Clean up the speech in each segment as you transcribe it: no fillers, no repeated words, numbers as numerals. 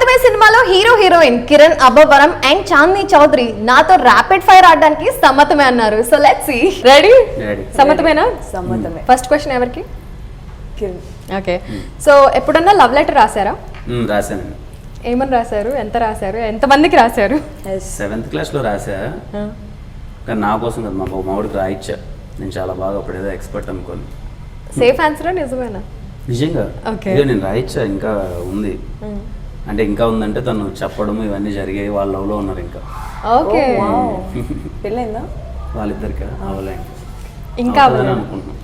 సత్యమే సినిమాలో hero heroine Kiran Abbavaram and Chandini Chowdary నాతో ర్యాపిడ్ ఫైర్ ఆడడానికి సమ్మతమే అన్నారు. So let's see. రెడీ? సమ్మతమేనా? సమ్మతమే. ఫస్ట్ క్వశ్చన్ ఎవరికి? కిరణ్. ఓకే. సో ఎప్పుడన్నా లవ్ లెటర్ రాశారా? రాశాను. ఏమని రాశారు? ఎంత రాశారు? ఎంతమందికి రాశారు? 7th క్లాస్లో రాసా, కానీ నా కోసం కదా, మా మామిడికి రాయిచ్చా. నేను చాలా బాగా అప్పుడేదో ఎక్స్పర్ట్ అనుకోని. సేఫ్ ఆన్సరా? నిజమేనా? నిజంగా Okay. ఇదే నేను రాయిచ్చా. ఇంకా ఉంది అంటే, ఇంకా ఉందంటే తను చెప్పడం ఇవన్నీ జరిగాయి. వాళ్ళ లవ్లో ఉన్నారు ఇంకా. ఓకే. పెళ్ళైందా? వాళ్ళిద్దరికి అవ్వలే, ఇంకా అనుకుంటున్నాం.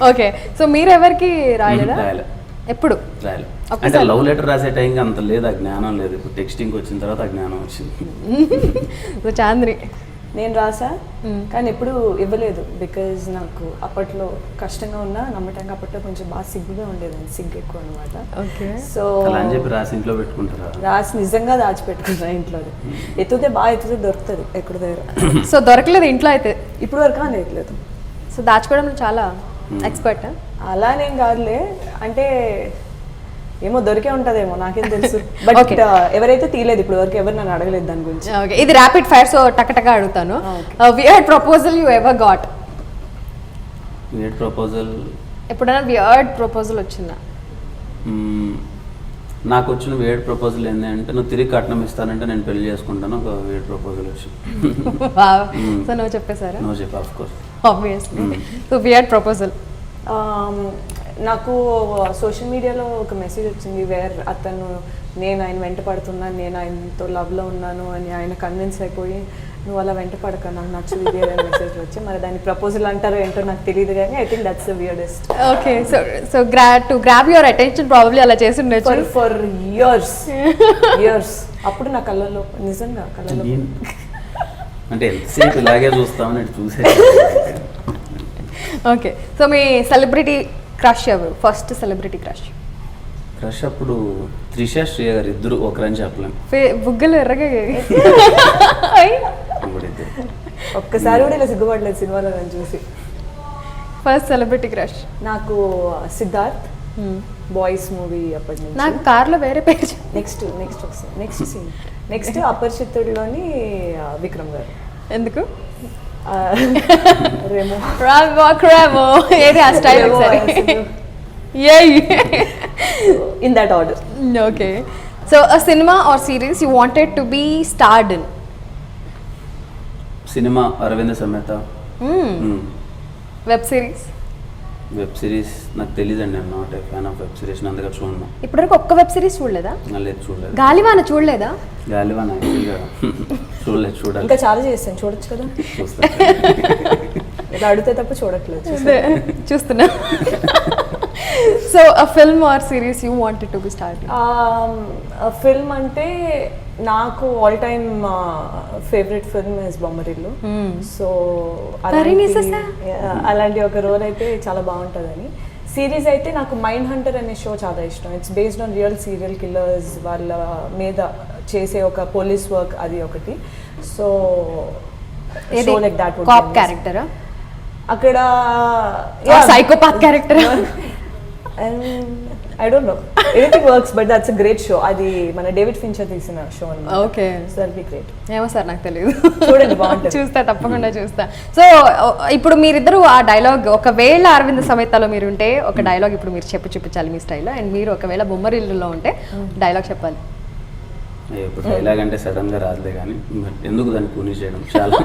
ఓకే. సో మీరు ఎవరికి రాయలేదా? రాయలే. ఎప్పుడు? రాయలే. అంటే లవ్ లెటర్ రాసే టైంకి అంత లేదు, ఆ జ్ఞానం లేదు. ఇప్పుడు టెక్స్టింగ్ వచ్చిన తర్వాత ఆ జ్ఞానం వచ్చింది. సో చాంద్రి? నేను రాసా, కానీ ఎప్పుడు ఇవ్వలేదు. బికాజ్ నాకు అప్పట్లో కష్టంగా ఉన్నా నమ్మటానికి అప్పట్లో కొంచెం బాగా సిగ్గుగా ఉండేది. సిగ్గు ఎక్కువ అనమాట. ఓకే. సో అలా అని చెప్పి రాసి ఇంట్లో పెట్టుకుంటారా? రాసి నిజంగా దాచిపెట్టుకున్నా ఇంట్లో. ఎత్తుతే బాగా ఎత్తుతే దొరుకుతుంది ఎక్కడ దగ్గర. సో దొరకలేదు ఇంట్లో అయితే? ఇప్పుడు వరకు లేదు. సో దాచుకోవడంలో చాలా ఎక్స్పర్ట్? అలానేం కాదులే, అంటే ఏమో దొరికే ఉంటదేమో, నాకేం తెలుసు. బట్ ఎవరైతే తీయలేదు ఇప్పుడు వరకు, ఎవరు నన్ను అడగలేదు దాని గురించి. ఓకే. ఇది ర్యాపిడ్ ఫైర్, సో టకటగా అడుగుతాను. Weird proposal you ever got? Weird proposal ఎప్పుడైనా వియర్డ్ ప్రపోజల్ వచ్చిందా? నాకు వచ్చిన వియర్డ్ ప్రపోజల్ ఏంటంటే, నువ్వు తిరిగి కట్నం ఇస్తానంటే నేను పెళ్లి చేసుకుంటాను. ఒక వియర్డ్ ప్రపోజల్ వచ్చి. సో నువ్వు చెప్పేశారా? నో చెప్పి, of course, obviously. So weird proposal నాకు సోషల్ మీడియాలో ఒక మెసేజ్ వచ్చింది, వేర్ అతను నేను ఆయన వెంట పడుతున్నాను, నేను ఆయనతో లవ్లో ఉన్నాను అని ఆయన కన్విన్స్ అయిపోయి, నువ్వు అలా వెంట పడక, నాకు నచ్చదు ఇది అనే మెసేజ్ వచ్చి. మరి దాన్ని ప్రపోజల్ అంటారో ఏంటో నాకు తెలియదు, కానీ I think that's the weirdest. Okay. So to grab your attention probably అలా చేసి ఉండొచ్చు ఫర్ ఇయర్స్. అప్పుడు నా కళ్ళలో నిజంగా కళ్ళలో అంటే ఎంతసేపు ఇలాగే చూస్తామని చూసే. ఓకే. సో మీ సెలబ్రిటీ క్రష్ ఎవరు? First celebrity crush? క్రష్ అప్పుడు త్రిష, శ్రేయ గారు ఇద్దరు ఒకరని చెప్పలేం. బుగ్గలు ఎర్రగా ఒక్కసారి కూడా ఇలా సిగ్గుపడలేదు సినిమాలో నన్ను చూసి. ఫస్ట్ సెలబ్రిటీ క్రష్ నాకు సిద్ధార్థ్, బాయ్స్ మూవీ అప్పటి నుంచి. నాకు కార్లో వేరే పేరు. నెక్స్ట్ సీన్ నెక్స్ట్ అపరిచితుడిలోని విక్రమ్ గారు. ఎందుకు? రేమో ఏది ఆ style? In that order. Okay. So a cinema or series you wanted to be starred in? Cinema Aravinda Sametha. Web series? Web series నాకు తెలియదండి. I'm not a fan of web series. అందుకే చూడను. ఇప్పటివరకు ఒక్క వెబ్ సిరీస్ చూడలేదా? లేదు, చూడలేదు. గాలివాన చూడలేదా? గాలివాన యాక్చువల్గా చూడలేదు. చూడాలి. ఇంకా చాలా చేస్తాను, చూడొచ్చు కదా. చూస్తాను. ఇలా అడిగితే తప్ప చూడట్లేదు. చూస్తున్నా. So a film or series you wanted to be starred in? Film అంటే నాకు all time favourite film is Bommarillu. So అలాంటి ఒక రోల్ అయితే చాలా బాగుంటుందని. సిరీస్ అయితే నాకు మైండ్ హంటర్ అనే షో చాలా ఇష్టం. It's based on real serial killers, వాళ్ళ మీద చేసే ఒక పోలీస్ వర్క్, అది ఒకటి. So show like that. Cop క్యారెక్టరా? అక్కడ psychopath character? I don't know. Anything works, but that's a great show. అది మన డేవిడ్ ఫించర్ తీసిన షో అన్నమాట. Okay. So that'll be great. ఏమో సార్, నాకు తెలియదు. చూడండి, బాగుంటుంది. చూస్తా, తప్పకుండా చూస్తా. సో ఇప్పుడు మీరిద్దరు ఆ డైలాగ్, ఒకవేళ అరవింద సమేతలో మీరు ఉంటే ఒక డైలాగ్ ఇప్పుడు మీరు చూపించాలి మీ స్టైల్లో. అండ్ మీరు ఒకవేళ బొమ్మరిల్లులో ఉంటే డైలాగ్ చెప్పాలి. ఇప్పుడు డైలాగ్ అంటే సడన్ గా రాదులే, కానీ ఎందుకు దాన్ని కూని చేయడం చాలా.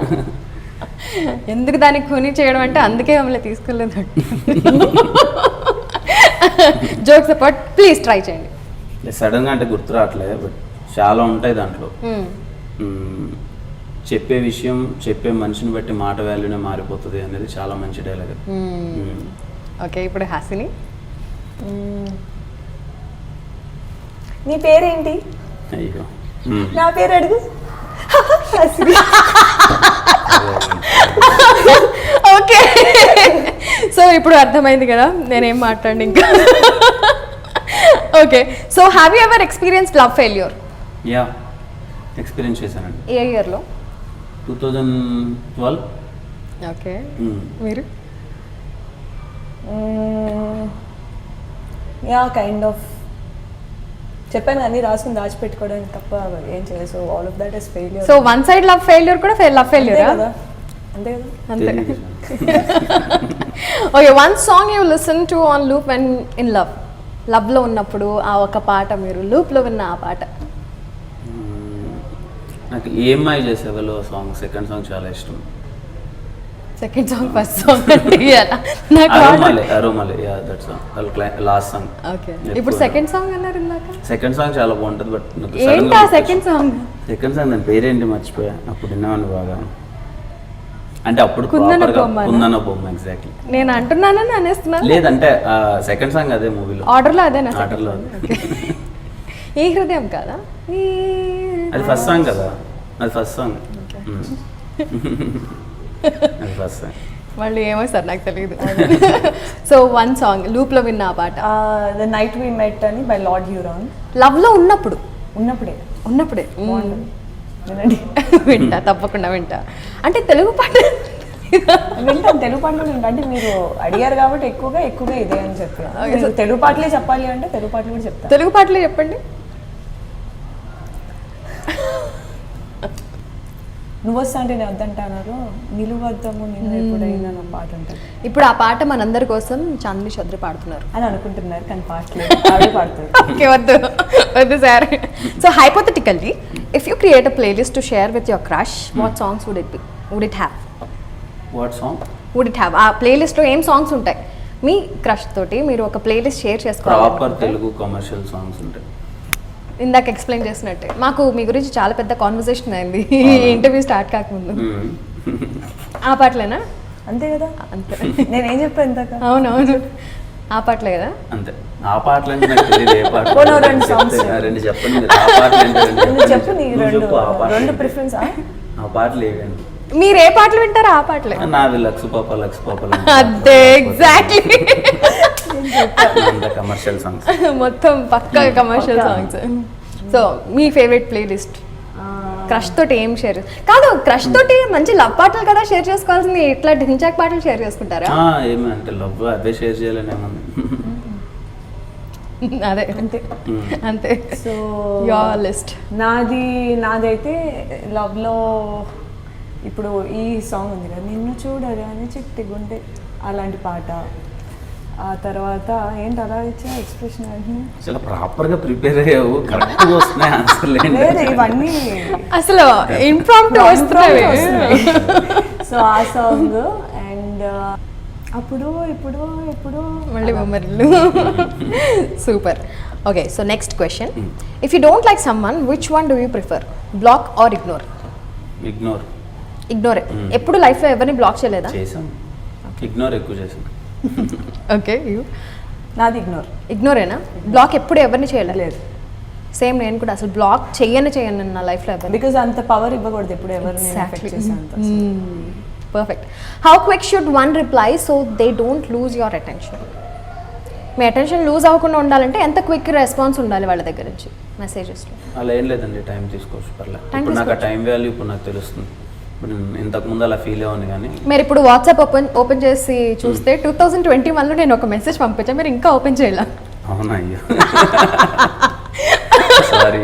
ఎందుకు దాన్ని కూని చేయడం అంటే అందుకే మమ్మల్ని తీసుకోలేదు. జోక్స్ అపార్ట్, ప్లీజ్ ట్రై చేయండి. సడన్ గా అంటే గుర్తు రావట్లేదు, బట్ చాలా ఉంటాయి దాంట్లో. చెప్పే విషయం, చెప్పే మనిషిని బట్టి మాట వాల్యూనే మారిపోతుంది అనేది చాలా మంచి డైలాగ్. ఓకే. ఇప్పుడు హాసిని, నీ పేరేంటి? అయ్యో, నా పేరు అడుగు. ఓకే. సో ఇప్పుడు అర్థమైంది కదా నేనేం మాట్లాడి ఇంకా. Okay. So have you ever experienced love failure? Yeah, experience చేశానండి. ఏ ఇయర్లో? 2012. ఓకే. మీరు? యా, కైండ్ ఆఫ్ చెప్పాను అన్ని రాసుకుని దాచిపెట్టుకోవడానికి తప్ప ఏం చేయలేదు. So all of that is failure. So one side love failure కూడా లవ్ ఫెయిల్యూర్ కదా, అంతే కదా. అంతే. Okay, one song you listen to on loop when in లవ్లో ఉన్నప్పుడు ఆ ఒక పాట, మీరు లూప్లో విన్న ఆ పాట. నాకు ఏమై చేసేవాళ్ళు సాంగ్, సెకండ్ సాంగ్ చాలా ఇష్టం. సెకండ్ సాంగ్ ఫస్ట్ సాంగ్ అంటే నాకు Aaromale yeah that song last song. Okay, ఇప్పుడు సెకండ్ సాంగ్ అన్నారు ఇందాక. సెకండ్ సాంగ్ చాలా బాగుంటుంది. బట్ ఏంటా సెకండ్ సాంగ్? సెకండ్ సాంగ్ దాని పేరేంటి మర్చిపోయా. అప్పుడు విన్నాను బాగా, అంటే అప్పుడు కుందన బొమ్మ. కుందన బొమ్మ ఎగ్జాక్ట్లీ. నేను అంటున్నానని అనేస్తున్నాను. లేదంటే సెకండ్ సాంగ్ అదే మూవీలో, ఆర్డర్లో అదేనా? ఆర్డర్లో. ఈ హృదయం కాదా? అది ఫస్ట్ సాంగ్ కదా, అది ఫస్ట్ సాంగ్. అది ఫస్ట్ సాంగ్. మళ్ళీ ఏమో సార్ నాకు తెలియదు. సో వన్ సాంగ్ లూప్లో విన్న ఆ పాట. ద నైట్ వి మెట్ అని బై లార్డ్ హ్యూరాన్. లవ్లో ఉన్నప్పుడే వినండి. వింటా, తప్పకుండా వింటా. అంటే తెలుగు పాట వింటాను, తెలుగు పాటలు వింటా. అంటే మీరు అడిగారు కాబట్టి ఎక్కువగా ఇదే అని చెప్పాను. తెలుగు పాటలే చెప్పాలి అంటే తెలుగు పాటలు కూడా చెప్తాను. తెలుగు పాటలే చెప్పండి. నువ్వు వస్తా అంటే నేను వద్దంటాను, నిలువద్దాము నిన్ను ఎప్పుడైనా నా పాట ఉంటుంది. ఇప్పుడు ఆ పాట మనందరి కోసం చాందిని చౌదరి పాడుతున్నారు అని అనుకుంటున్నారు, కానీ పాటలు పాడుతారు. ఓకే, వద్దు sir. So hypothetically if you create a playlist to share with your crush, what songs would it have? What song would it have? ఆ ప్లేలిస్ట్లో ఏం సాంగ్స్ ఉంటాయి? మీ క్రష్ తోటి మీరు ఒక ప్లేలిస్ట్ షేర్ చేసుకోవాలి. ప్రాపర్ తెలుగు కమర్షియల్ సాంగ్స్ ఉంటాయి. ఇందాక ఎక్స్ప్లెయిన్ చేసినట్టే మాకు మీ గురించి చాలా పెద్ద కాన్వర్సేషన్ అయింది ఇంటర్వ్యూ స్టార్ట్ కాకముందు. ఆ పాటలేనా? అంతే కదా, అంతే. నేనేం చెప్పాను ఇందాక? అవునవును, ఆ పాటలే కదా. అంతే. ఆ పాటలు అంటే నాకు తెలియదు. ఏ పాట? రెండు సాంగ్స్ రెండు చెప్పండి. ఆ పాటలు చెప్పు, నీ రెండు ప్రిఫరెన్స్. ఆ పాటలు ఏవండి? మీరు ఏ పాటలు వింటారో ఆ పాటలే. నాది లక్స్ పాప అదే ఎగ్జాక్ట్లీ. కమర్షియల్ సాంగ్స్ మొత్తం పక్కా కమర్షియల్ సాంగ్స్. సో మీ ఫేవరెట్ ప్లేలిస్ట్ క్రష్ తోటి ఏం షేర్? కాదు, క్రష్ తోటి మంచి లవ్ పాటలు కదా షేర్ చేసుకోవాల్సింది, ఇట్లా ఢించాక్ పాటలు షేర్ చేసుకుంటారా? ఏమి అంటే లవ్ అదే షేర్ చేయాలనేమన్నా. అదే అంతే. So your list. నాదైతే లవ్లో ఇప్పుడు ఈ సాంగ్ ఉంది కదా, నిన్ను చూడగానే చిట్టి గుండె, అలాంటి పాట. ఆ తర్వాత ఏంటి అలా ఇచ్చా ఎక్స్ప్రెషన్ అంటే చాలా ప్రాపర్ గా ప్రిపేర్ అయ్యావు, కరెక్ట్ గా వస్తున్నాయి ఆన్సర్లు. ఇవన్నీ అసలు ఇంప్రాంప్ట్ వస్తున్నాయి. సో ఆ సాంగ్ అండ్ అప్పుడు ఇప్పుడు మళ్ళీ Bommarillu. Super. Okay, so next question. If you don't like someone, which one do you prefer, block or ignore? Ignore. ఎప్పుడు లైఫ్లో ఎవరిని బ్లాక్ చేయలేదా? చేసాం, ఇగ్నోర్ ఎక్కువ చేసాం. ఓకే, నాది ఇగ్నోరేనా? బ్లాక్ ఎప్పుడు ఎవరిని చేయలేదు. సేమ్, నేను కూడా అసలు బ్లాక్ చెయ్యను నా లైఫ్లో ఎవరు. బికాజ్ అంత పవర్ ఇవ్వకూడదు ఎప్పుడు ఎవరిని ఎఫెక్ట్ చేసేంత. Perfect. How quick should one reply so they don't lose your attention? మీ అటెన్షన్ లూజ్ అవ్వకుండా ఉండాలంటే ఎంత క్విక్ రెస్పాన్స్ ఉండాలి వాళ్ళ దగ్గర నుంచి మెసేజెస్లో? అలా ఏం లేదండి, టైం తీసుకోవచ్చు, పర్లేదు. ఇప్పుడు నాకు ఆ టైం వాల్యూ ఇప్పుడు నాకు తెలుస్తుంది. ఇప్పుడు ఇంతకు ముందు అలా ఫీల్ అవ్వను. కానీ మీరు ఇప్పుడు వాట్సాప్ ఓపెన్ చేసి చూస్తే 2021లో నేను ఒక మెసేజ్ పంపించాను, మీరు ఇంకా ఓపెన్ చేయాల. అవునా? అయ్యో సారీ.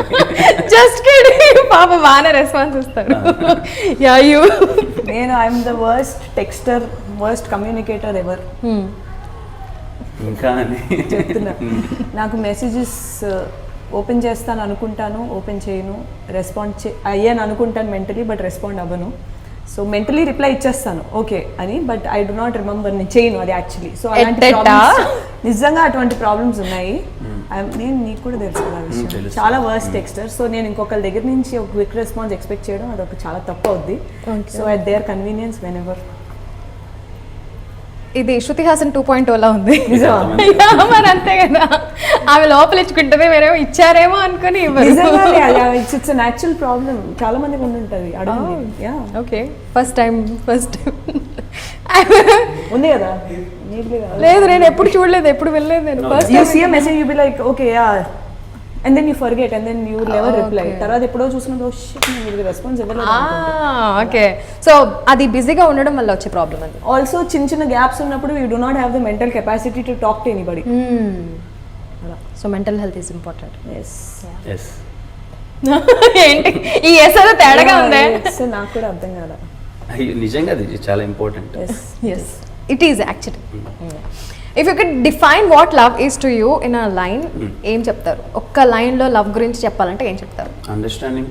Just kidding. పాప బాగానే రెస్పాన్స్ ఇస్తారు. Yeah you. నేను I'm the worst texter, worst communicator ever. ఇంకా చెప్తున్నా, నాకు మెసేజెస్ ఓపెన్ చేస్తాను అనుకుంటాను, ఓపెన్ చేయను, రెస్పాండ్ అయ్యాను అనుకుంటాను మెంటలీ, బట్ రెస్పాండ్ అవ్వను. సో మెంటలీ రిప్లై ఇచ్చేస్తాను ఓకే అని, but I do not remember, నేను చేయను అది యాక్చువల్లీ. సో అలాంటి నిజంగా అటువంటి ప్రాబ్లమ్స్ ఉన్నాయి. నేను నీకు కూడా తెలుసు కదా విషయం, చాలా వర్స్ట్ టెక్స్టర్. సో నేను ఇంకొకరి దగ్గర నుంచి ఒక క్విక్ రెస్పాన్స్ ఎక్స్పెక్ట్ చేయడం అదొక చాలా తప్పు అవుద్ది. So at there convenience whenever. ఇది శృతి హాసన్ 2.0లా ఉంది. మరి అంతే కదా, ఆమె లోపల ఇచ్చుకుంటుంది, వేరేమో ఇచ్చారేమో అనుకుని ఇట్స్ యాక్చువల్ ప్రాబ్లం, చాలా మందికి ఉండుంటది. ఓకే, ఫస్ట్ టైం ఉంది కదా? లేదు, నేను ఎప్పుడు చూడలేదు, ఎప్పుడు వెళ్ళలేదు. నేను first you see a message you be like okay yeah, and then you forget, and then you will never reply. తర్వాత ఎప్పుడో చూసినప్పుడు ఓ షిట్ నేను రెస్పాన్స్ ఇవ్వలేదు. ఓకే, సో అది బిజీగా ఉండడం వల్ల వచ్చే ప్రాబ్లం అది. ఆల్సో చిన్న గ్యాప్స్ ఉన్నప్పుడు you do not have the mental capacity to talk to anybody. So mental health is important. Yes yes. ఏంటి ఈ ఎస్ ఏదో తేడాగా ఉంది. నాకు కూడా అర్థం కాదా. నిజంగా అది చాలా important. Yes, it is actually. If you could define what love is to you in a line, ఏం చెప్తారు? ఒక్క లైన్ లో లవ్ గురించి చెప్పాలంటే ఏం చెప్తారు? అండర్స్టాండింగ్.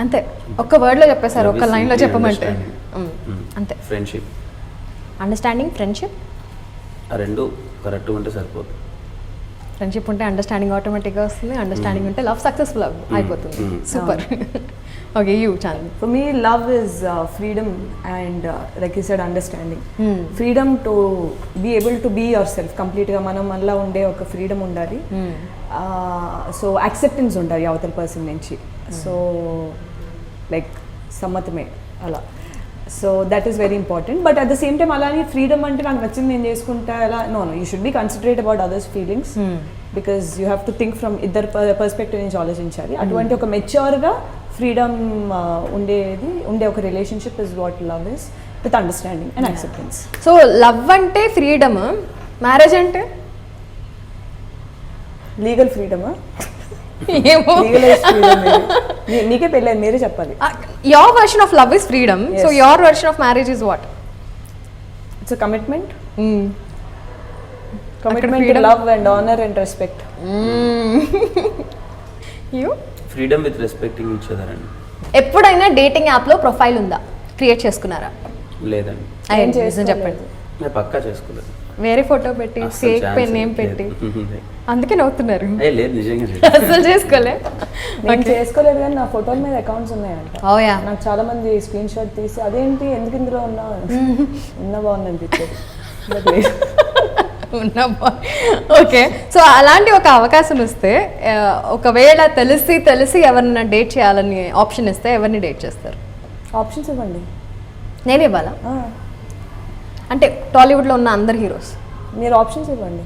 అంతే, ఒక్క వర్డ్ లో చెప్పేశారు, ఒక్క లైన్ లో చెప్పమంటే. అంతే. ఫ్రెండ్షిప్. అండర్స్టాండింగ్, ఫ్రెండ్షిప్, ఆ రెండు కరెక్ట్గా ఉంటే సరిపోతుంది. ఫ్రెండ్షిప్ ఉంటే అండర్స్టాండింగ్ ఆటోమేటిక్గా వస్తుంది, అండర్స్టాండింగ్ ఉంటే లవ్ సక్సెస్ఫుల్ అయిపోతుంది. Super. Okay, you Chandini. For me, love is freedom and like you said, understanding. Freedom to be able to be yourself complete గా మనం మనలో ఉండే ఒక ఫ్రీడమ్ ఉండాలి. సో యాక్సెప్టెన్స్ ఉండాలి అవతల పర్సన్ నుంచి. సో లైక్ సమ్మతమే అలా. So that is very important. But at the same time అలానే ఫ్రీడమ్ అంటే నాకు నచ్చింది నేను చేసుకుంటా అలా no you should be considerate about others feelings because you have to think from ఇద్దరు పర్స్పెక్టివ్ నుంచి ఆలోచించాలి. అటువంటి ఒక మెచ్యూర్గా ఫ్రీడమ్ ఉండే ఒక relationship is what love is with understanding and acceptance. So love అంటే ఫ్రీడమ్, మ్యారేజ్ అంటే లీగల్ ఫ్రీడమా? ఏమో, మీకే పెళ్ళైంది, మీరే చెప్పాలి. Your version of love is freedom, so your version of marriage is what? It's a commitment. Commitment to love and honor and respect. You? Freedom with respecting each other అండి. ఎప్పుడైనా dating యాప్లో profile ఉందా? Create చేసుకున్నారా? లేదండి. చెప్పండి. నేను పక్కా చేసుకోలేదు. వేరే ఫోటో పెట్టి, ఫేక్ పెన్ నేమ్ పెట్టి, అందుకే నవ్వుతున్నారు. లేదు, నిజంగా అసలు చేసుకోలే. నేను చేసుకోలేదు కానీ నా ఫోటోల మీద అకౌంట్స్ ఉన్నాయంట. ఓయా, నాకు చాలా మంది స్క్రీన్ షాట్ తీసి అదేంటి ఎందుకు ఇందులో ఉన్నావు ఉన్న బాగుంది అనిపించేది. ఓకే, సో అలాంటి ఒక అవకాశం వస్తే ఒకవేళ తెలిసి ఎవరినైనా డేట్ చేయాలని ఆప్షన్ ఇస్తే ఎవరిని డేట్ చేస్తారు? ఆప్షన్స్ ఇవ్వండి. నేను ఇవ్వాలా? అంటే టాలీవుడ్లో ఉన్న అందరు హీరోస్ మీరు ఆప్షన్స్ ఇవ్వండి.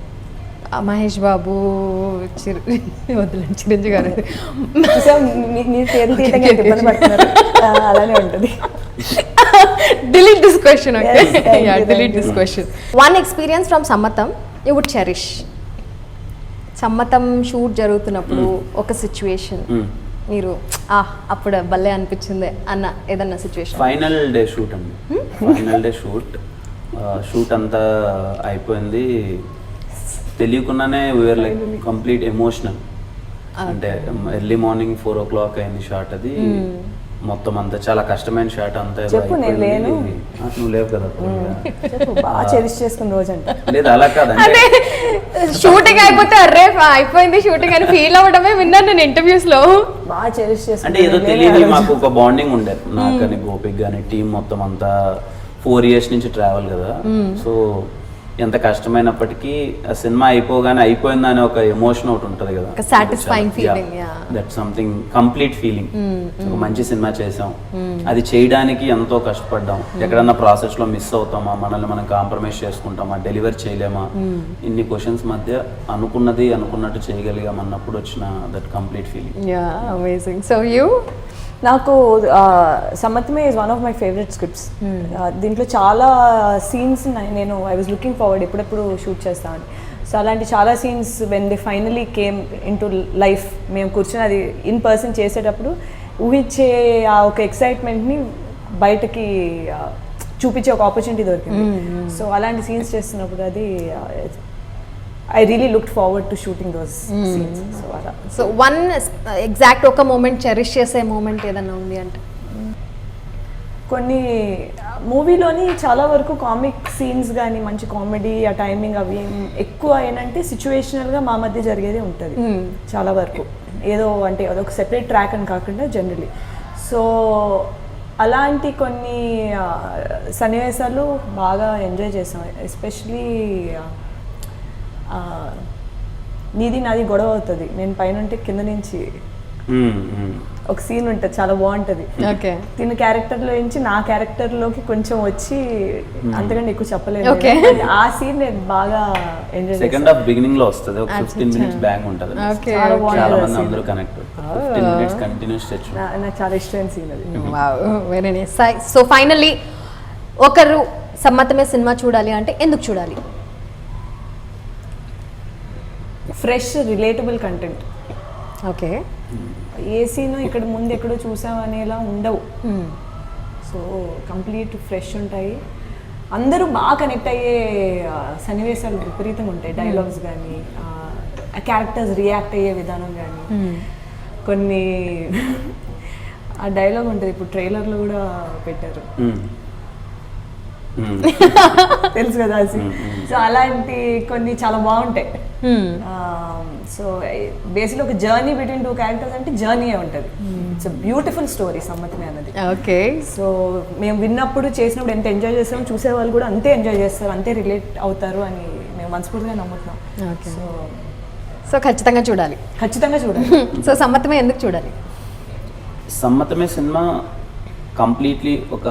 మహేష్ బాబు, వద్దులేండి, చిరంజీవి గారు. అలానే ఉంటుంది. Delete this question, okay? Yeah, delete this question. One experience from Sammatam you would cherish. Sammatham shoot జరుగుతున్నప్పుడు ఒక సిచ్యువేషన్ మీరు అప్పుడు భలే అనిపించింది అన్న ఏదన్నా సిచ్యువేషన్? ఫైనల్ డే షూట్ అండి. ఫైనల్ డే షూట్ అంతా అయిపోయింది, తెలియకుండానే వీఆర్ లైక్ కంప్లీట్ ఎమోషనల్. అంటే ఎర్లీ మార్నింగ్ 4 o'clock అయింది షాట్. అది మొత్తం అంతా చాలా కష్టమైన షాట్ అంతా. నువ్వు లేవు కదా, బాగా చెరిష్ చేసుకున్న రోజు అంటే లేదు అలా కాదండి. షూటింగ్ అయిపోతే అర్రే అయిపోయింది షూటింగ్ అని ఫీల్ అవ్వడమే విన్నాను నేను ఇంటర్వ్యూస్ లో. బాగా చెరిష్ చేసుకున్నా అంటే ఏదో తెలియదు, మాకు ఒక బాండింగ్ ఉండేది నాకని గోపిక్ గానీ టీం మొత్తం అంతా. 4 years నుంచి ట్రావెల్ కదా, సో ఎంత కష్టమైనప్పటికీ ఆ సినిమా అయిపోగానే అయిపోయిందని ఒక ఎమోషన్ ఒకటి ఉంటుంది కదా, satisfying feeling. That something complete feeling. ఒక మంచి సినిమా చేసాం, అది చేయడానికి ఎంతో కష్టపడ్డాం. ఎక్కడన్నా ప్రాసెస్ లో మిస్ అవుతామా, మనల్ని మనం కాంప్రమైజ్ చేసుకుంటామా, డెలివర్ చేయలేమా, ఇన్ని క్వశ్చన్స్ మధ్య అనుకున్నది అనుకున్నట్టు చేయగలిగాం అన్నప్పుడు వచ్చిన that complete feeling. Amazing. So you? నాకు Sammathame is one of my favourite scripts. దీంట్లో చాలా సీన్స్ నేను ఐ వాజ్ లుకింగ్ ఫార్వర్డ్ ఎప్పుడెప్పుడు షూట్ చేస్తామని. సో అలాంటి చాలా scenes when they finally came into life, మేము కూర్చొని అది ఇన్ పర్సన్ చేసేటప్పుడు ఊహించే ఆ ఒక ఎక్సైట్మెంట్ని బయటకి చూపించే ఒక ఆపర్చునిటీ దొరికింది. సో అలాంటి సీన్స్ చేస్తున్నప్పుడు అది I really looked forward to shooting those scenes. So one exact ఒక మూమెంట్ చెరిష్ చేసే మూమెంట్ ఏదన్నా ఉంది అంటే? కొన్ని మూవీలోని చాలా వరకు కామిక్ సీన్స్ కానీ మంచి కామెడీ ఆ టైమింగ్ అవి ఎక్కువ ఏంటంటే సిచ్యువేషనల్గా మా మధ్య జరిగేదే ఉంటుంది చాలా వరకు. ఏదో అంటే అదొక సెపరేట్ ట్రాక్ అని కాకుండా జనరలీ. సో అలాంటి కొన్ని సన్నివేశాలు బాగా ఎంజాయ్ చేసాం. ఎస్పెషలీ నీది నాది గొడవ అవుతుంది, నేను పైన కింద నుంచి ఒక సీన్ ఉంటుంది, చాలా బాగుంటుంది. తిన క్యారెక్టర్లో నుంచి నా క్యారెక్టర్లోకి కొంచెం వచ్చి అంతకంటే ఎక్కువ చెప్పలేదు. ఆ సీన్ నేను బాగా ఎంజాయ్ చేశాను. సెకండ్ హాఫ్ బిగినింగ్ లో వస్తుంది, ఒక 15 minutes బ్యాంగ్ ఉంటుంది. చాలా మంది అందరూ కనెక్ట్ 15 minutes కంటిన్యూస్ స్ట్రెచ్. నాకు చాలా ఇష్టమైన సీన్ అది. Very nice. సో ఫైనల్లీ ఒకరు సమ్మతమే సినిమా చూడాలి అంటే ఎందుకు చూడాలి? Fresh relatable content. ఓకే. ఏ సీను ఇక్కడ ముందు ఎక్కడో చూసామనేలా ఉండవు. సో కంప్లీట్ ఫ్రెష్ ఉంటాయి. అందరూ బాగా కనెక్ట్ అయ్యే సన్నివేశాలు విపరీతంగా ఉంటాయి. డైలాగ్స్ కానీ క్యారెక్టర్స్ రియాక్ట్ అయ్యే విధానం కానీ కొన్ని ఆ డైలాగ్ ఉంటుంది, ఇప్పుడు ట్రైలర్లో కూడా పెట్టారు, తెలుసు కదా అది. సో అలాంటి కొన్ని చాలా బాగుంటాయి. సో బేసిక్లీ ఒక జర్నీ బిట్వీన్ 2 క్యారెక్టర్స్ అంటే జర్నీయే ఉంటుంది. ఇట్స్ బ్యూటిఫుల్ స్టోరీ సమ్మతిని అన్నది. ఓకే. సో మేము విన్నప్పుడు చేసినప్పుడు ఎంత ఎంజాయ్ చేస్తామో చూసే వాళ్ళు కూడా అంతే ఎంజాయ్ చేస్తారు, అంతే రిలేట్ అవుతారు అని మేము మనస్ఫూర్తిగా నమ్ముతున్నాం. సో ఖచ్చితంగా చూడాలి. ఖచ్చితంగా చూడాలి. సో సమ్మతమే ఎందుకు చూడాలి? సమ్మతమే సినిమా కంప్లీట్లీ ఒక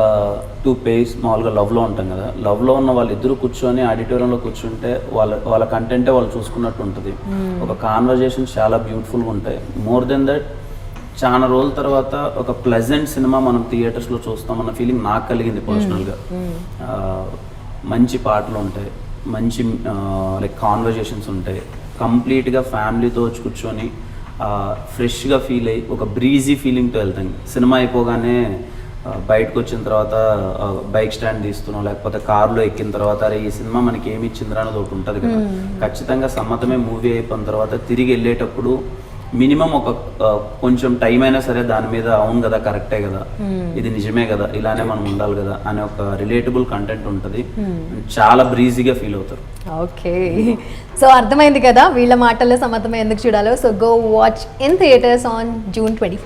2 పేర్స్ మామూలుగా లవ్లో ఉంటాం కదా, లవ్లో ఉన్న వాళ్ళిద్దరూ కూర్చొని ఆడిటోరియంలో కూర్చుంటే వాళ్ళ కంటెంటే వాళ్ళు చూసుకున్నట్టు ఉంటుంది. ఒక కాన్వర్జేషన్స్ చాలా బ్యూటిఫుల్గా ఉంటాయి. మోర్ దెన్ దట్ చాలా రోజుల తర్వాత ఒక ప్లెజెంట్ సినిమా మనం థియేటర్స్లో చూస్తామన్న ఫీలింగ్ నాకు కలిగింది పర్సనల్గా. మంచి పాటలు ఉంటాయి, మంచి లైక్ కాన్వర్జేషన్స్ ఉంటాయి. కంప్లీట్గా ఫ్యామిలీతో వచ్చి కూర్చొని ఫ్రెష్గా ఫీల్ అయ్యి ఒక బ్రీజీ ఫీలింగ్తో వెళ్తాం. సినిమా అయిపోగానే బయటకు వచ్చిన తర్వాత బైక్ స్టాండ్ తీస్తున్నాం, లేకపోతే కార్లో ఎక్కిన తర్వాత అరే ఈ సినిమా మనకి ఏమి ఇచ్చిందిరా అనేది ఒకటి ఉంటుంది కదా. ఖచ్చితంగా సమ్మతమే మూవీ అయిపోయిన తర్వాత తిరిగి వెళ్ళేటప్పుడు మినిమం ఒక కొంచెం టైం అయినా సరే దాని మీద అవును కదా, కరెక్టే కదా, ఇది నిజమే కదా, ఇలానే మనం ఉండాలి కదా అనే ఒక రిలేటబుల్ కంటెంట్ ఉంటుంది. చాలా బ్రీజీగా ఫీల్ అవుతారు. ఓకే. సో అర్థమైంది కదా వీళ్ళ మాటల్లో సమ్మతమే ఎందుకు చూడాలో. So go watch in theatres on June 24.